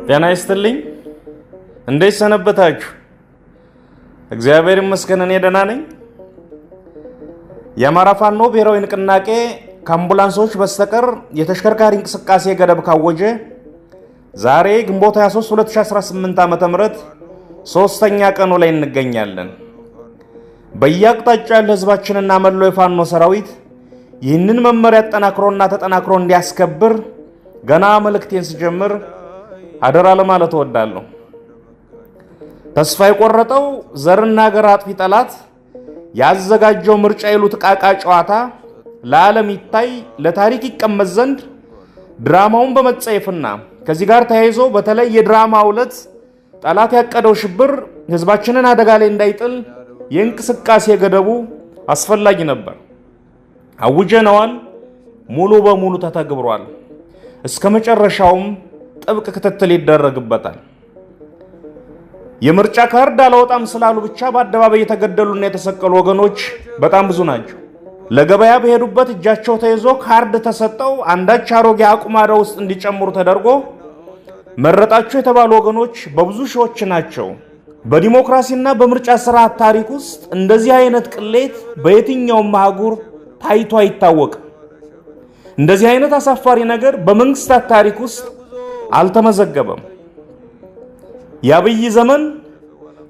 ጤና ይስጥልኝ። እንዴት ሰነበታችሁ? እግዚአብሔር ይመስገን እኔ ደህና ነኝ። የአማራ ፋኖ ብሔራዊ ንቅናቄ ከአምቡላንሶች በስተቀር የተሽከርካሪ እንቅስቃሴ ገደብ ካወጀ ዛሬ ግንቦት 23 2018 ዓ.ም ሶስተኛ ቀኑ ላይ እንገኛለን። በየአቅጣጫው ያለ ህዝባችንና መላው የፋኖ ሰራዊት ይህንን መመሪያ አጠናክሮና ተጠናክሮ እንዲያስከብር ገና መልእክቴን ስጀምር አደራ ለማለት እወዳለሁ። ተስፋ የቆረጠው ዘርና ሀገር አጥፊ ጠላት ያዘጋጀው ምርጫ ይሉት ቃቃ ጨዋታ ለዓለም ይታይ ለታሪክ ይቀመጥ ዘንድ ድራማውን በመጸየፍና ከዚህ ጋር ተያይዞ በተለይ የድራማው ዕለት ጠላት ያቀደው ሽብር ህዝባችንን አደጋ ላይ እንዳይጥል የእንቅስቃሴ ገደቡ አስፈላጊ ነበር። አውጀነዋል። ሙሉ በሙሉ ተተግብሯል። እስከ መጨረሻውም ጥብቅ ክትትል ይደረግበታል። የምርጫ ካርድ አላወጣም ስላሉ ብቻ በአደባባይ የተገደሉና የተሰቀሉ ወገኖች በጣም ብዙ ናቸው። ለገበያ በሄዱበት እጃቸው ተይዞ ካርድ ተሰጠው አንዳች አሮጌ አቁማዳ ውስጥ እንዲጨምሩ ተደርጎ መረጣቸው የተባሉ ወገኖች በብዙ ሺዎች ናቸው። በዲሞክራሲና በምርጫ ስርዓት ታሪክ ውስጥ እንደዚህ አይነት ቅሌት በየትኛውም አህጉር ታይቶ አይታወቅም። እንደዚህ አይነት አሳፋሪ ነገር በመንግስታት ታሪክ ውስጥ አልተመዘገበም። የአብይ ዘመን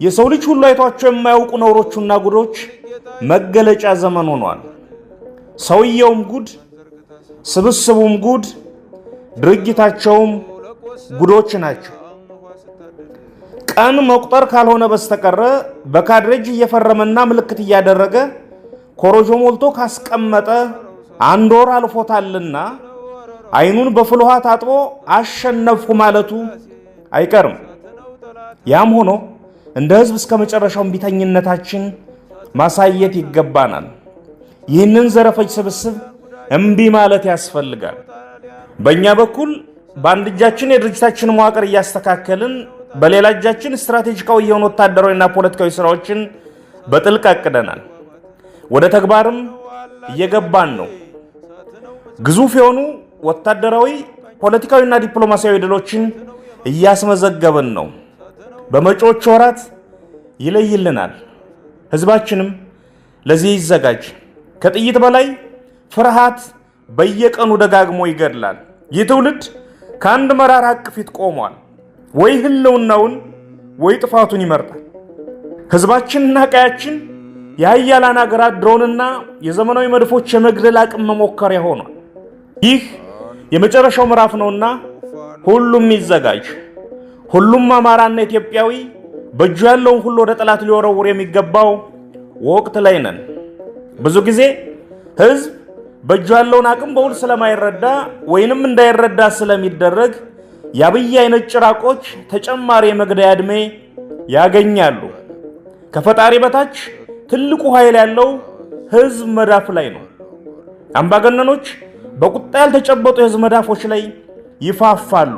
የሰው ልጅ ሁሉ አይቷቸው የማያውቁ ነውሮችና ጉዶች መገለጫ ዘመን ሆኗል። ሰውየውም ጉድ፣ ስብስቡም ጉድ፣ ድርጊታቸውም ጉዶች ናቸው። ቀን መቁጠር ካልሆነ በስተቀረ በካድሬጅ እየፈረመና ምልክት እያደረገ ኮሮጆ ሞልቶ ካስቀመጠ አንድ ወር አልፎታልና አይኑን በፍል ውሃ ታጥቦ አሸነፍኩ ማለቱ አይቀርም። ያም ሆኖ እንደ ህዝብ እስከ መጨረሻው ቢተኝነታችን ማሳየት ይገባናል። ይህንን ዘረፈጅ ስብስብ እምቢ ማለት ያስፈልጋል። በእኛ በኩል በአንድ እጃችን የድርጅታችን መዋቅር እያስተካከልን በሌላ እጃችን ስትራቴጂካዊ የሆኑ ወታደራዊና ፖለቲካዊ ስራዎችን በጥልቅ አቅደናል። ወደ ተግባርም እየገባን ነው። ግዙፍ የሆኑ ወታደራዊ ፖለቲካዊና ዲፕሎማሲያዊ ድሎችን እያስመዘገብን ነው። በመጪዎቹ ወራት ይለይልናል። ህዝባችንም ለዚህ ይዘጋጅ። ከጥይት በላይ ፍርሃት በየቀኑ ደጋግሞ ይገድላል። ይህ ትውልድ ከአንድ መራራ ሐቅ ፊት ቆሟል። ወይ ህልውናውን ወይ ጥፋቱን ይመርጣል። ህዝባችንና ቀያችን የሀያላን ሀገራት ድሮንና የዘመናዊ መድፎች የመግደል አቅም መሞከሪያ ሆኗል። ይህ የመጨረሻው ምዕራፍ ነውና ሁሉም ይዘጋጅ። ሁሉም አማራና ኢትዮጵያዊ በእጁ ያለውን ሁሉ ወደ ጠላት ሊወረውር የሚገባው ወቅት ላይ ነን። ብዙ ጊዜ ህዝብ በእጁ ያለውን አቅም በውል ስለማይረዳ ወይንም እንዳይረዳ ስለሚደረግ የአብይ አይነት ጭራቆች ተጨማሪ የመግደያ ዕድሜ ያገኛሉ። ከፈጣሪ በታች ትልቁ ኃይል ያለው ህዝብ መዳፍ ላይ ነው። አምባገነኖች በቁጣ ያልተጨበጡ የህዝብ መዳፎች ላይ ይፋፋሉ።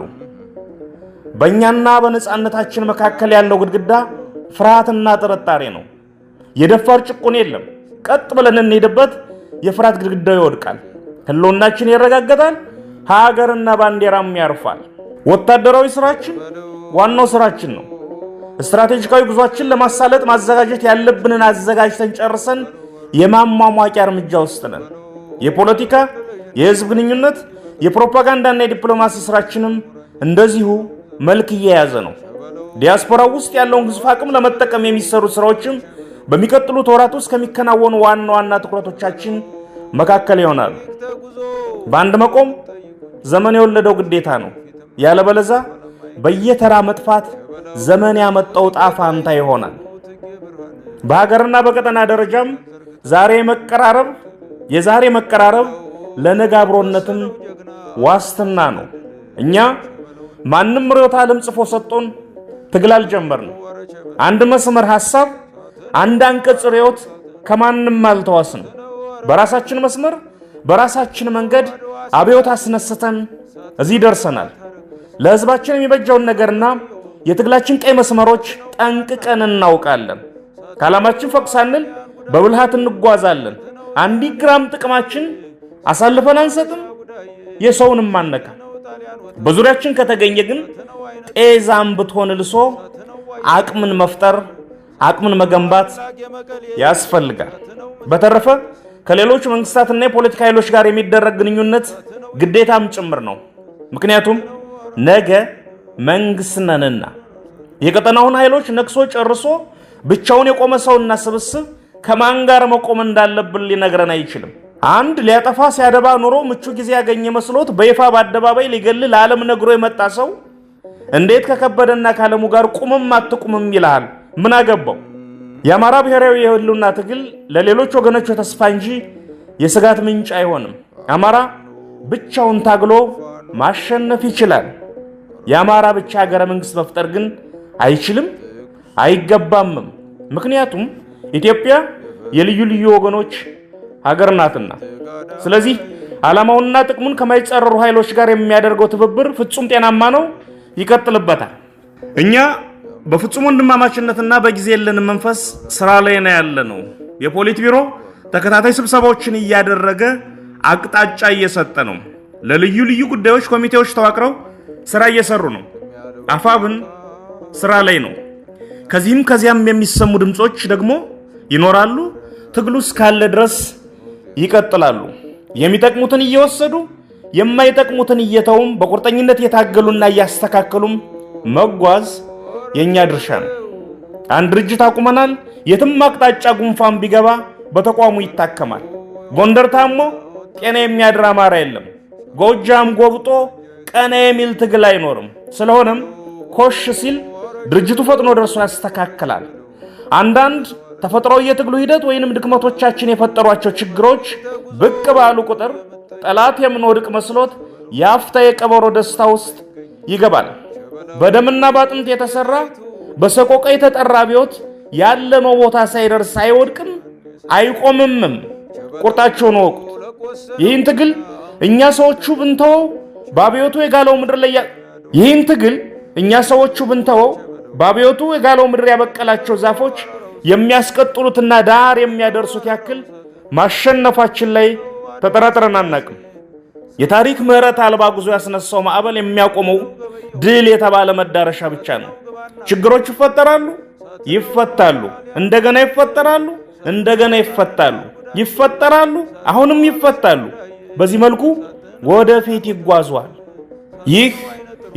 በእኛና በነፃነታችን መካከል ያለው ግድግዳ ፍርሃትና ጥርጣሬ ነው። የደፋር ጭቁን የለም። ቀጥ ብለን እንሄድበት፣ የፍርሃት ግድግዳው ይወድቃል። ህልውናችን ይረጋገጣል። ሀገርና ባንዲራም ያርፋል። ወታደራዊ ስራችን ዋናው ስራችን ነው። ስትራቴጂካዊ ጉዟችን ለማሳለጥ ማዘጋጀት ያለብንን አዘጋጅተን ጨርሰን የማሟሟቂያ እርምጃ ውስጥ ነን። የፖለቲካ፣ የህዝብ ግንኙነት፣ የፕሮፓጋንዳና የዲፕሎማሲ ስራችንም እንደዚሁ መልክ እየያዘ ነው። ዲያስፖራው ውስጥ ያለውን ግዙፍ አቅም ለመጠቀም የሚሰሩ ስራዎችም በሚቀጥሉት ወራት ውስጥ ከሚከናወኑ ዋና ዋና ትኩረቶቻችን መካከል ይሆናሉ። በአንድ መቆም ዘመን የወለደው ግዴታ ነው። ያለበለዛ በየተራ መጥፋት ዘመን ያመጣው ጣፋንታ ይሆናል። በሀገርና በቀጠና ደረጃም የዛሬ መቀራረብ ለነገ አብሮነትም ዋስትና ነው። እኛ ማንም ርዕዮተ ዓለም ጽፎ ሰጥቶን ትግል አልጀመርንም። አንድ መስመር ሐሳብ፣ አንድ አንቀጽ ርዕዮት ከማንም አልተዋስንም። በራሳችን መስመር በራሳችን መንገድ አብዮት አስነስተን እዚህ ደርሰናል። ለህዝባችን የሚበጀውን ነገርና የትግላችን ቀይ መስመሮች ጠንቅቀን እናውቃለን። ከዓላማችን ፈቅ ሳንል በብልሃት እንጓዛለን። አንዲት ግራም ጥቅማችን አሳልፈን አንሰጥም፣ የሰውንም አንነካ። በዙሪያችን ከተገኘ ግን ጤዛም ብትሆን ልሶ አቅምን መፍጠር አቅምን መገንባት ያስፈልጋል። በተረፈ ከሌሎች መንግስታትና የፖለቲካ ኃይሎች ጋር የሚደረግ ግንኙነት ግዴታም ጭምር ነው። ምክንያቱም ነገ መንግስት ነንና የቀጠናውን ኃይሎች ነክሶ ጨርሶ ብቻውን የቆመ ሰውና ስብስብ ከማን ጋር መቆም እንዳለብን ሊነግረን አይችልም። አንድ ሊያጠፋ ሲያደባ ኑሮ ምቹ ጊዜ ያገኘ መስሎት በይፋ በአደባባይ ሊገል ለዓለም ነግሮ የመጣ ሰው እንዴት ከከበደና ካለሙ ጋር ቁምም አትቁምም ይልሃል? ምን አገባው? የአማራ ብሔራዊ የህልውና ትግል ለሌሎች ወገኖች ተስፋ እንጂ የስጋት ምንጭ አይሆንም። አማራ ብቻውን ታግሎ ማሸነፍ ይችላል። የአማራ ብቻ ሀገረ መንግስት መፍጠር ግን አይችልም፣ አይገባምም። ምክንያቱም ኢትዮጵያ የልዩ ልዩ ወገኖች ሀገር ናትና። ስለዚህ ዓላማውንና ጥቅሙን ከማይጻረሩ ኃይሎች ጋር የሚያደርገው ትብብር ፍጹም ጤናማ ነው፣ ይቀጥልበታል። እኛ በፍጹም ወንድማማችነትና በጊዜ የለን መንፈስ ስራ ላይ ነው ያለነው። የፖሊት ቢሮ ተከታታይ ስብሰባዎችን እያደረገ አቅጣጫ እየሰጠ ነው። ለልዩ ልዩ ጉዳዮች ኮሚቴዎች ተዋቅረው ስራ እየሰሩ ነው። አፋብን ስራ ላይ ነው። ከዚህም ከዚያም የሚሰሙ ድምጾች ደግሞ ይኖራሉ። ትግሉ እስካለ ድረስ ይቀጥላሉ። የሚጠቅሙትን እየወሰዱ የማይጠቅሙትን እየተውም በቁርጠኝነት እየታገሉና እያስተካከሉም መጓዝ የኛ ድርሻ ነው። አንድ ድርጅት አቁመናል። የትም አቅጣጫ ጉንፋን ቢገባ በተቋሙ ይታከማል። ጎንደር ታሞ ጤና የሚያድር አማራ የለም። ጎጃም ጎብጦ ቀና የሚል ትግል አይኖርም። ስለሆነም ኮሽ ሲል ድርጅቱ ፈጥኖ ደርሶ ያስተካክላል። አንዳንድ ተፈጥሯዊ የትግሉ ሂደት ወይንም ድክመቶቻችን የፈጠሯቸው ችግሮች ብቅ ባሉ ቁጥር ጠላት የምንወድቅ መስሎት የአፍታ የቀበሮ ደስታ ውስጥ ይገባል። በደምና ባጥንት የተሰራ በሰቆቃ የተጠራ አብዮት ያለመው ቦታ ሳይደርስ አይወድቅም፣ አይቆምምም። ቁርጣቸውን ወቁት። ይህን ትግል እኛ ሰዎቹ ብንተወው በአብዮቱ የጋለው ምድር ላይ ይህን ትግል እኛ ሰዎቹ ብንተወው በአብዮቱ የጋለው ምድር ያበቀላቸው ዛፎች የሚያስቀጥሉትና ዳር የሚያደርሱት ያክል ማሸነፋችን ላይ ተጠራጥረን አናቅም። የታሪክ ምህረት አልባ ጉዞ ያስነሳው ማዕበል የሚያቆመው ድል የተባለ መዳረሻ ብቻ ነው። ችግሮች ይፈጠራሉ፣ ይፈታሉ፣ እንደገና ይፈጠራሉ፣ እንደገና ይፈታሉ፣ ይፈጠራሉ፣ አሁንም ይፈታሉ። በዚህ መልኩ ወደፊት ይጓዟል። ይህ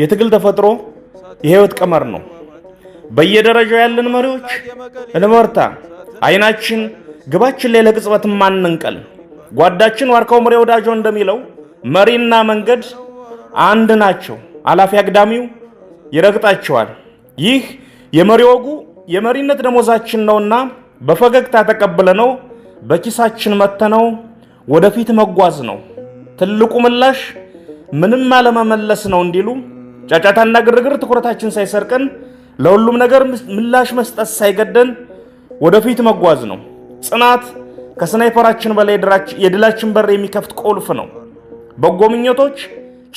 የትግል ተፈጥሮ የህይወት ቀመር ነው። በየደረጃው ያለን መሪዎች እንበርታ። አይናችን ግባችን ላይ ለቅጽበት ማንንቀል። ጓዳችን ዋርካው ምሬ ወዳጆ እንደሚለው መሪና መንገድ አንድ ናቸው፣ አላፊ አግዳሚው ይረግጣቸዋል። ይህ የመሪ ወጉ የመሪነት ደሞዛችን ነውና በፈገግታ ተቀብለነው በኪሳችን መተነው ወደፊት መጓዝ ነው። ትልቁ ምላሽ ምንም አለመመለስ ነው እንዲሉ ጫጫታና ግርግር ትኩረታችን ሳይሰርቀን ለሁሉም ነገር ምላሽ መስጠት ሳይገደን ወደፊት መጓዝ ነው። ጽናት ከስናይፐራችን በላይ የድላችን በር የሚከፍት ቁልፍ ነው። በጎ ምኞቶች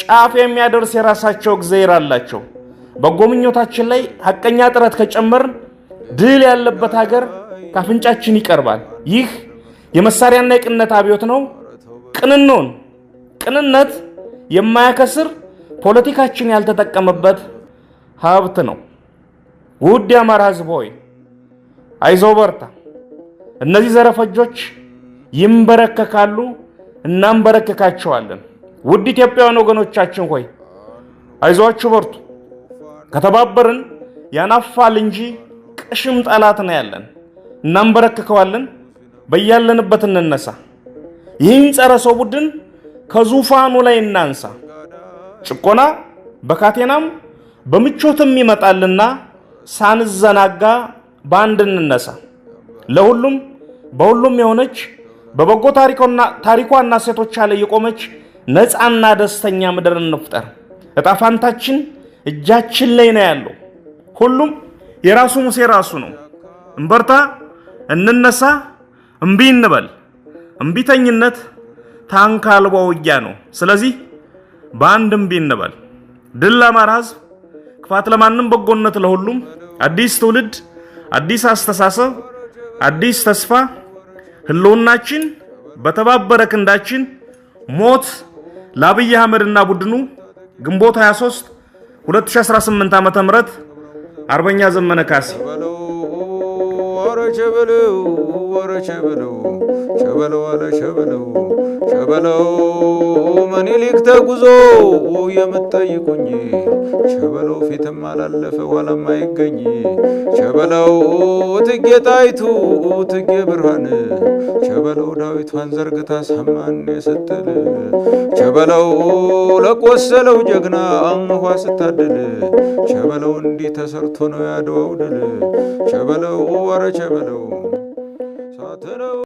ጫፍ የሚያደርስ የራሳቸው እግዚአብሔር አላቸው። በጎ ምኞታችን ላይ ሐቀኛ ጥረት ከጨመርን ድል ያለበት ሀገር ካፍንጫችን ይቀርባል። ይህ የመሳሪያና የቅንነት አብዮት ነው። ቅንኖን ቅንነት የማያከስር ፖለቲካችን ያልተጠቀመበት ሀብት ነው። ውድ የአማራ ሕዝብ ሆይ አይዞህ በርታ። እነዚህ ዘረፈጆች ይንበረከካሉ፣ እናንበረከካቸዋለን። ውድ ኢትዮጵያውያን ወገኖቻችን ሆይ አይዟችሁ በርቱ። ከተባበርን ያናፋል እንጂ ቅሽም ጠላት ነው ያለን። እናንበረከከዋለን። በያለንበት እንነሳ። ይህን ጸረ ሰው ቡድን ከዙፋኑ ላይ እናንሳ። ጭቆና በካቴናም በምቾትም ይመጣልና ሳንዘናጋ በአንድ እንነሳ። ለሁሉም በሁሉም የሆነች በበጎ ታሪኳና ሴቶቿ ላይ የቆመች ነፃና ደስተኛ ምድር እንፍጠር። እጣ ፋንታችን እጃችን ላይ ነው ያለው። ሁሉም የራሱ ሙሴ ራሱ ነው። እንበርታ፣ እንነሳ፣ እምቢ እንበል። እምቢተኝነት ታንክ አልባ ውጊያ ነው። ስለዚህ በአንድ እምቢ እንበል። ድል ለአማራ ሕዝብ፣ ክፋት ለማንም፣ በጎነት ለሁሉም። አዲስ ትውልድ፣ አዲስ አስተሳሰብ፣ አዲስ ተስፋ። ህልውናችን በተባበረ ክንዳችን። ሞት ለአብይ አህመድና ቡድኑ። ግንቦት 23 2018 ዓ.ም አርበኛ ዘመነ ካሴ። ሸበለው ምኒልክ ተጉዞ የምትጠይቁኝ ሸበለው ፊትም አላለፈ ኋላም አይገኝ ሸበለው እቴጌ ጣይቱ እቴጌ ብርሃን ሸበለው ዳዊቷን ዘርግታ ሰማን ስትል ሸበለው ለቆሰለው ጀግና አንኳ ስታድል ሸበለው እንዲህ ተሰርቶ ነው ያድዋው ድል ሸበለው ወረ ሸበለው ሳተነው